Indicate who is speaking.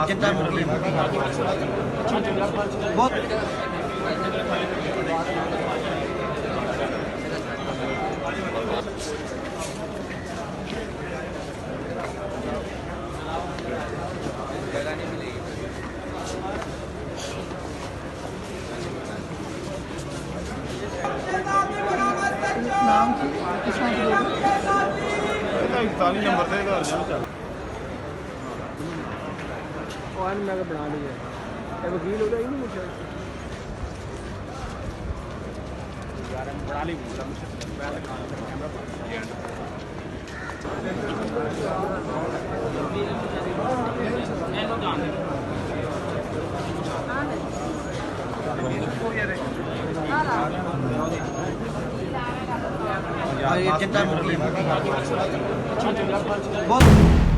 Speaker 1: चिंता बहुत नाम
Speaker 2: इकताली नंबर से चल
Speaker 3: मैं बना ली है वकील होता ही नहीं मुझे बना ली
Speaker 1: चिंता बहुत